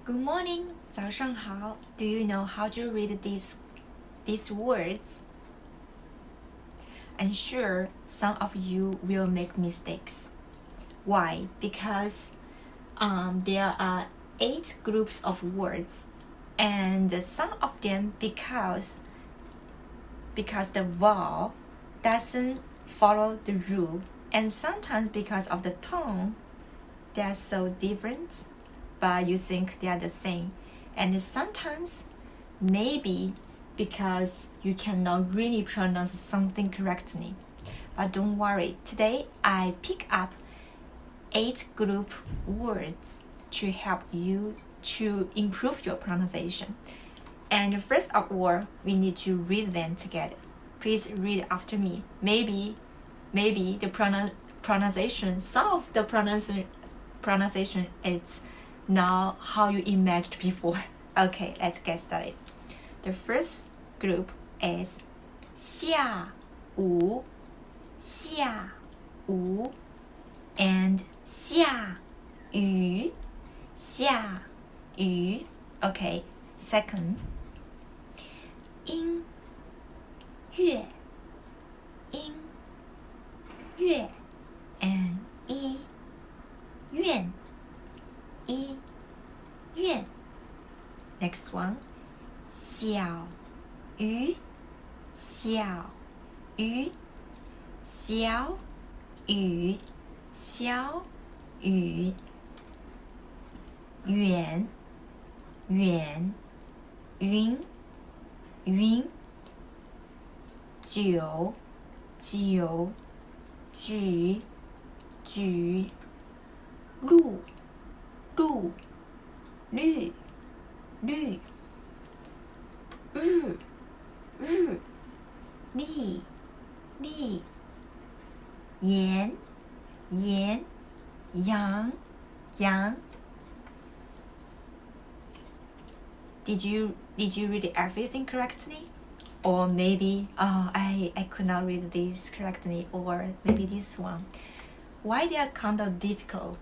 Good morning, 早上好. Do you know how to read these words? I'm sure some of you will make mistakes. Why? Because there are 8 groups of words, and some of them because the vowel doesn't follow the rule, and sometimes because of the tone, they are so different, but you think they are the same. And sometimes maybe because you cannot really pronounce something correctly. But don't worry, today I pick up 8 group words to help you to improve your pronunciation. And first of all, we need to read them together. Please read after me. Maybe the pronunciation, some of the pronunciation is not how you imagined before. Okay, let's get started. The first group is 下午 and 下雨. Okay, second, 音乐 and 医院. Next one, 小鱼远云酒举绿日丽盐阳. Did you read everything correctly? Or maybe I could not read this correctly, or maybe this one. Why they are kind of difficult?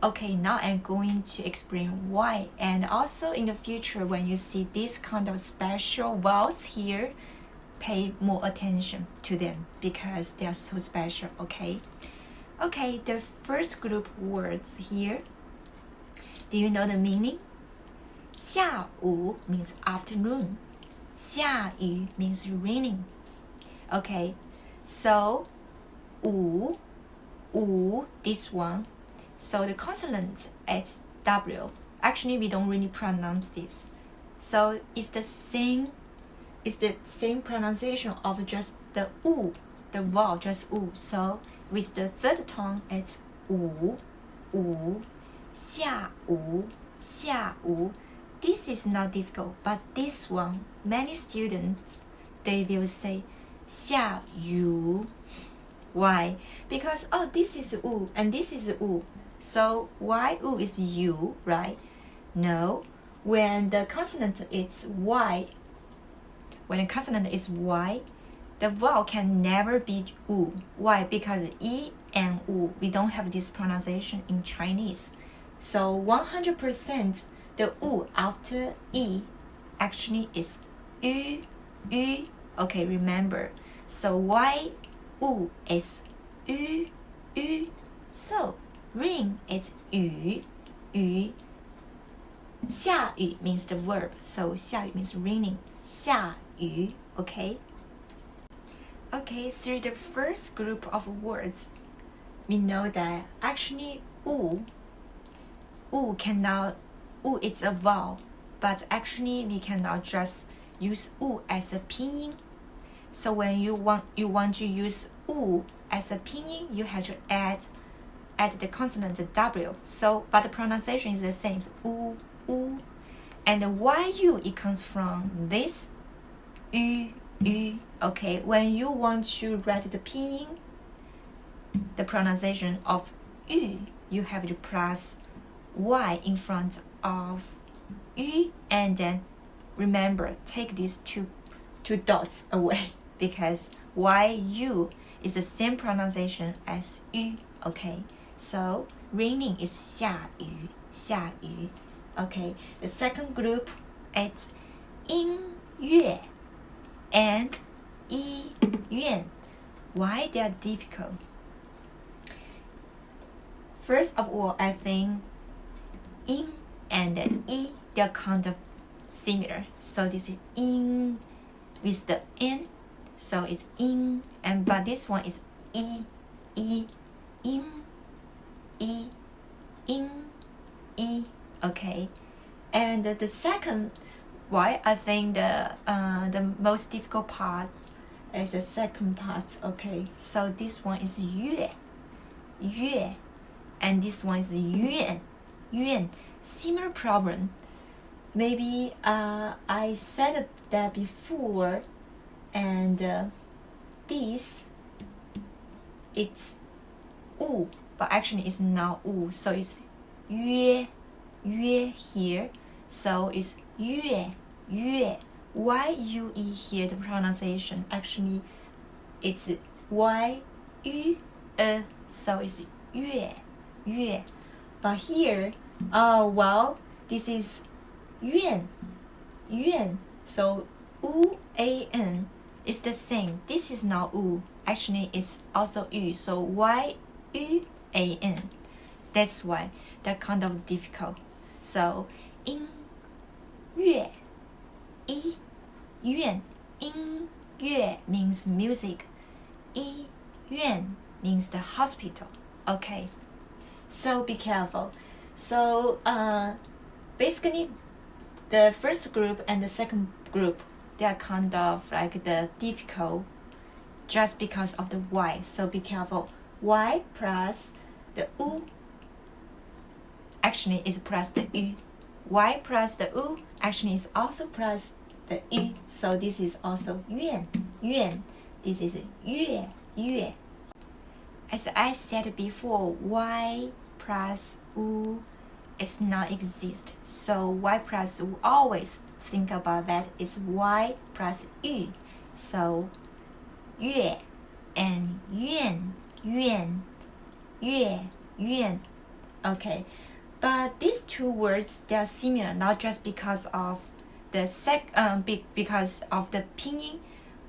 Okay, now I'm going to explain why, and also in the future when you see this kind of special vowels here, pay more attention to them because they are so special. Okay, the first group words here, do you know the meaning? 下午 means afternoon, 下雨 means raining. Okay, so 午 this one, so the consonant is W. Actually, we don't really pronounce this, so it's the same pronunciation of just the U, the vowel, just U. So with the third tone, it's 午 下午. This is not difficult, but this one, many students, they will say 下雨. Why? Because this is U and this is U. So why U is U, right? No. When the consonant is Y, the vowel can never be U. Why? Because E and U, we don't have this pronunciation in Chinese. So 100% the U after E actually is U. Okay, remember. So why U is U. So rain is 雨 下雨 means the verb. So 下雨 means raining. 下雨. Okay, through the first group of words, we know that actually U it's a vowel, but actually we cannot just use U as a pinyin. So when you want to use U as a pinyin, you have to add the consonant W. So but the pronunciation is the same, it's U. And the YU, it comes from this U. Okay, when you want to write the pinyin, the pronunciation of U, you have to plus Y in front of U, and then remember, take these two dots away because YU is the same pronunciation as 雨. Okay, so raining is 下雨. 下雨. Okay, the second group is 音乐 and 医院. Why they are difficult? First of all, I think 音 and 医 they are kind of similar. So this is 音 with the n, so it's 音, and but this one is 医 音 医 音 医. Okay, and the second, why I think the most difficult part is the second part. Okay, so this one is 乐 and this one is 院 similar problem. Maybe I said that before, and this it's 物, but actually it's not 物, so it's 约 here, so it's 乐 why UE here, the pronunciation actually it's y u so it's 乐 but here well, this is 院 so u a n is the same. This is not u, actually it's also u, so y u a n. That's why that kind of difficult. So 音乐 医院 音乐 means music, 医院 means the hospital. Okay, so be careful. So basically the first group and the second group, they are kind of like the difficult just because of the y, so be careful. Y plus the u actually is plus the u, y plus the u actually is also plus the u, so this is also 院 this is 乐 As I said before, y plus u is not exist, so y plus u, always think about that is y plus u, so 乐 and 院 okay, but these two words, they are similar not just because of the because of the pinyin,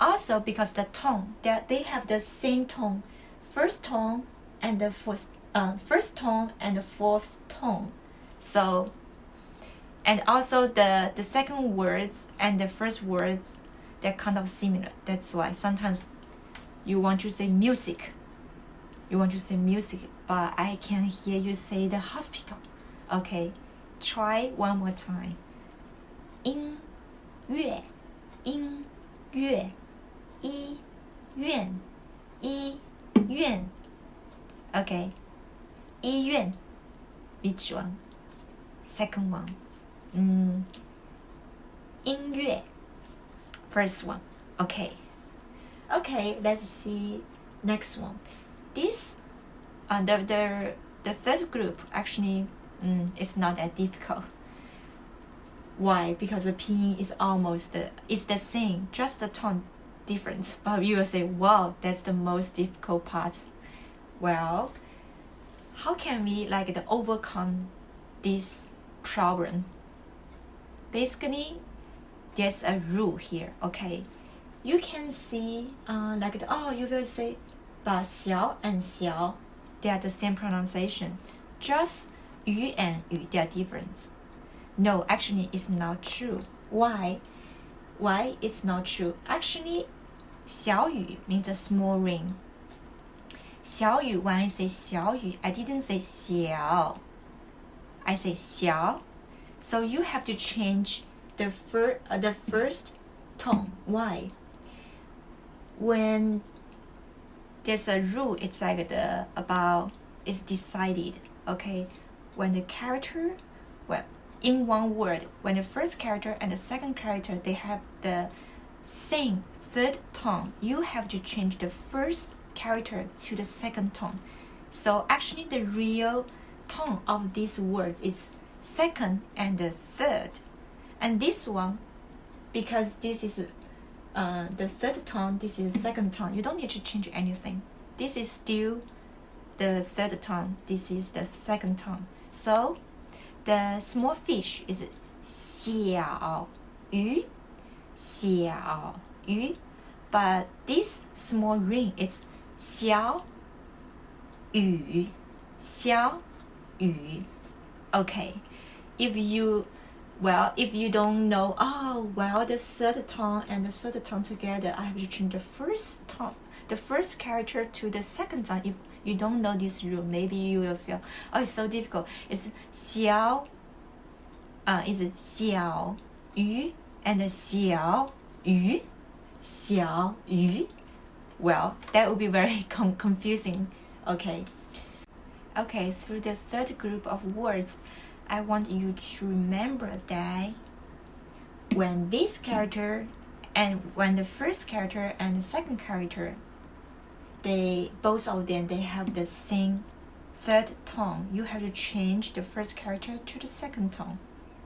also because the tone, they have the same tone, first tone and the first tone and the fourth tone. So, and also the second words and the first words, they're kind of similar. That's why sometimes you want to say music, but I can hear you say the hospital. Okay, try one more time. 音乐 医院 Okay, 医院 which one? Second one. 音乐 first one. Okay, let's see next one. This the third group actually is not that difficult. Why? Because the pinyin is almost it's the same, just the tone different. But you will say, wow, that's the most difficult part. Well, how can we overcome this problem? Basically, there's a rule here. Okay, you can see you will say, but 小 and 小 they are the same pronunciation. Just 语 and 语 they are different. No, actually it's not true. Why it's not true? Actually, 小雨 means a small rain. 小雨, when I say 小雨, I didn't say 小, I say 小. So you have to change the first tone. Why? When there's a rule, it's like it's decided. Okay, when the character, in one word, when the first character and the second character, they have the same third tone, you have to change the first character to the second tone. So actually the real tone of these words is second and the third. And this one, because this is the third tone, this is second tone, you don't need to change anything. This is still the third tone, this is the second tone. So The small fish is 小鱼, 小鱼. But this small ring is 小雨, 小雨. Okay, if you don't know, the third tone and the third tone together, I have to change the first tone, the first character to the second tone. If you don't know this rule, maybe you will feel, it's so difficult. It's 小 is 小鱼 and 小鱼, 小鱼. Well, that would be very confusing. Okay, through the third group of words, I want you to remember that when this character and when the first character and the second character, both of them have the same third tone, you have to change the first character to the second tone.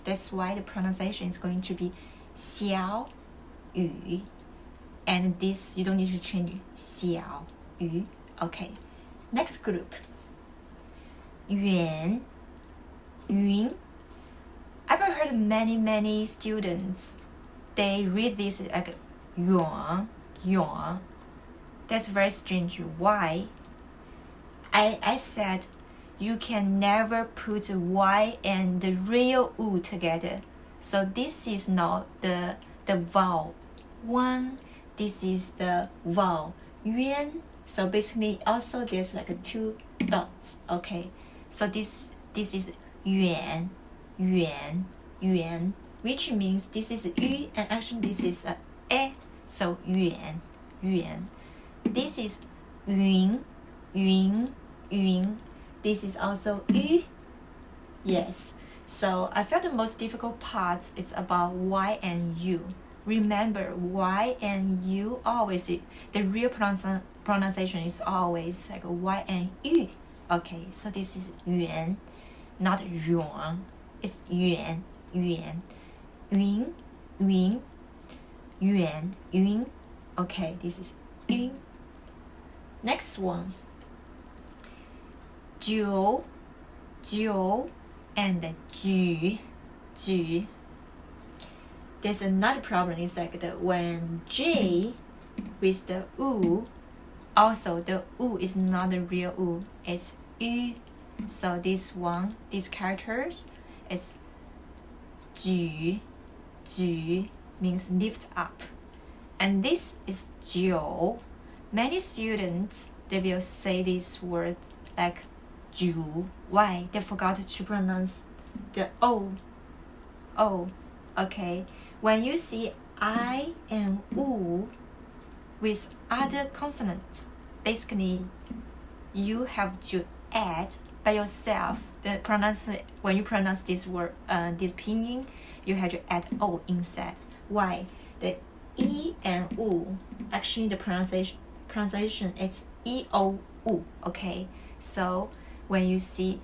That's why the pronunciation is going to be 小雨, and this you don't need to change 小鱼. Okay, next group. 圆 云. I've heard many students, they read this like 远 远. That's very strange. Why? I said you can never put Y and the real U together. So this is not the vowel 1. This is the vowel 远. So basically also there's like 2 dots. Okay, so this is 远 远 远, which means this is U and actually this is a. So 远 远. This is 云 云 云. This is also U. Yes. So I felt the most difficult part is about Y and U. Remember, Y and U always, the real pronunciation is always like Y and U. Okay, so this is 远, not 远. It's 远 远 云 云 远 云. Okay, this is 云. Next one. 酒 酒 and 举 举. There's another problem. It's like when J with the U, also the U is not the real U. It's U. So this one, these characters, is 举 举 means lift up, and this is 酒. Many students, they will say this word like 酒. Why? They forgot to pronounce the O. O. Okay. When you see I and U with other consonants, basically you have to add by yourself the when you pronounce this word, this pinyin, you have to add O instead. Why? The E and U, actually the pronunciation is E-O-U. Okay, so when you see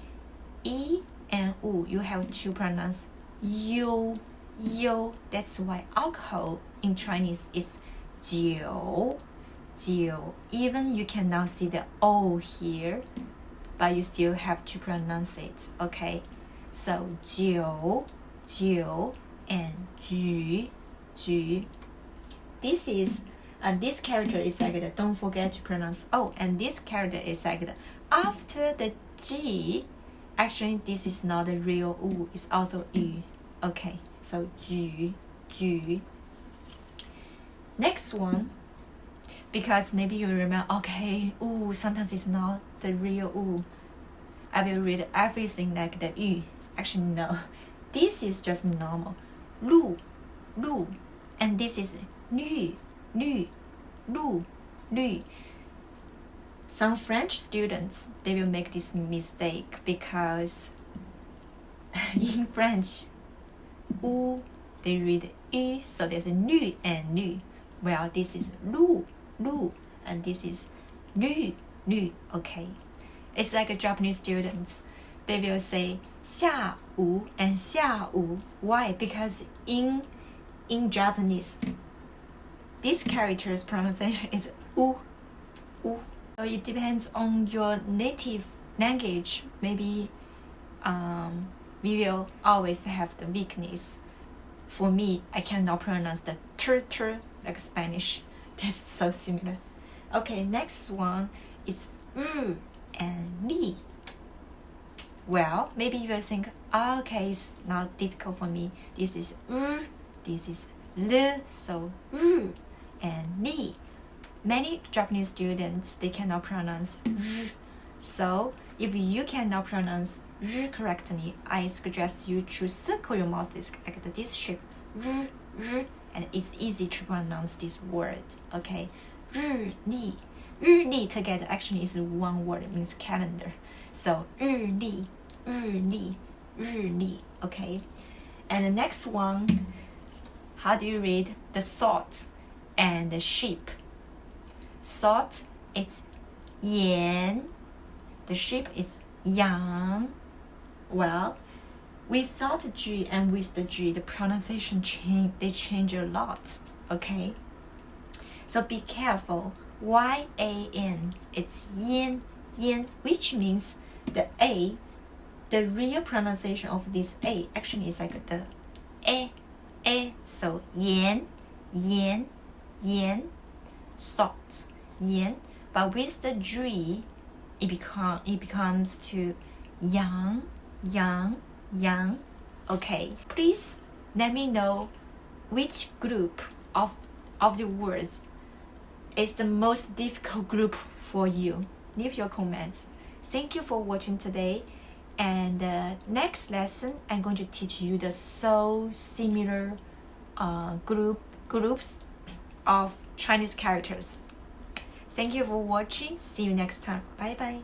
E and U, you have to pronounce you. You. That's why alcohol in Chinese is 酒 酒. Even you cannot see the O here, but you still have to pronounce it. Okay, so 酒 酒 and 举 举. This is this character is like the, don't forget to pronounce O, and this character is like the, after the G. Actually, this is not the real U. It's also U. Okay, so 举 举. Next one, because maybe you remember, okay, U sometimes it's not the real U. I will read everything like the U. Actually, no. This is just normal. 路 路, and this is 绿 绿 路 绿. Some French students, they will make this mistake because in French, U, they read U, so there's a nu and nu. Well, this is 路 路, and this is 绿 绿. Okay, it's like a Japanese students. They will say 下午 and 下午. Why? Because in Japanese, this character's pronunciation is U, U. So it depends on your native language. Maybe we will always have the weakness. For me, I cannot pronounce the t like Spanish. That's so similar. Okay, next one is and li. Well, maybe you will think, okay, it's not difficult for me. This is this is l, so and li. Many Japanese students, they cannot pronounce so if you cannot pronounce correctly, I suggest you to circle your mouth like this shape, and it's easy to pronounce this word. Okay, li together actually is one word. It means calendar. So li. Okay, and the next one, how do you read the salt and the sheep? Salt, it's yan. The sheep is yang. Well, without the G and with the G, the pronunciation change a lot. Okay, so be careful. Y-A-N, it's yin, which means the A, the real pronunciation of this A actually is like the so yan, salt, yan. But with the G, it becomes to yang. Okay, please let me know which group of the words is the most difficult group for you. Leave your comments. Thank you for watching today. And next lesson, I'm going to teach you the so similar groups of Chinese characters. Thank you for watching. See you next time. Bye bye.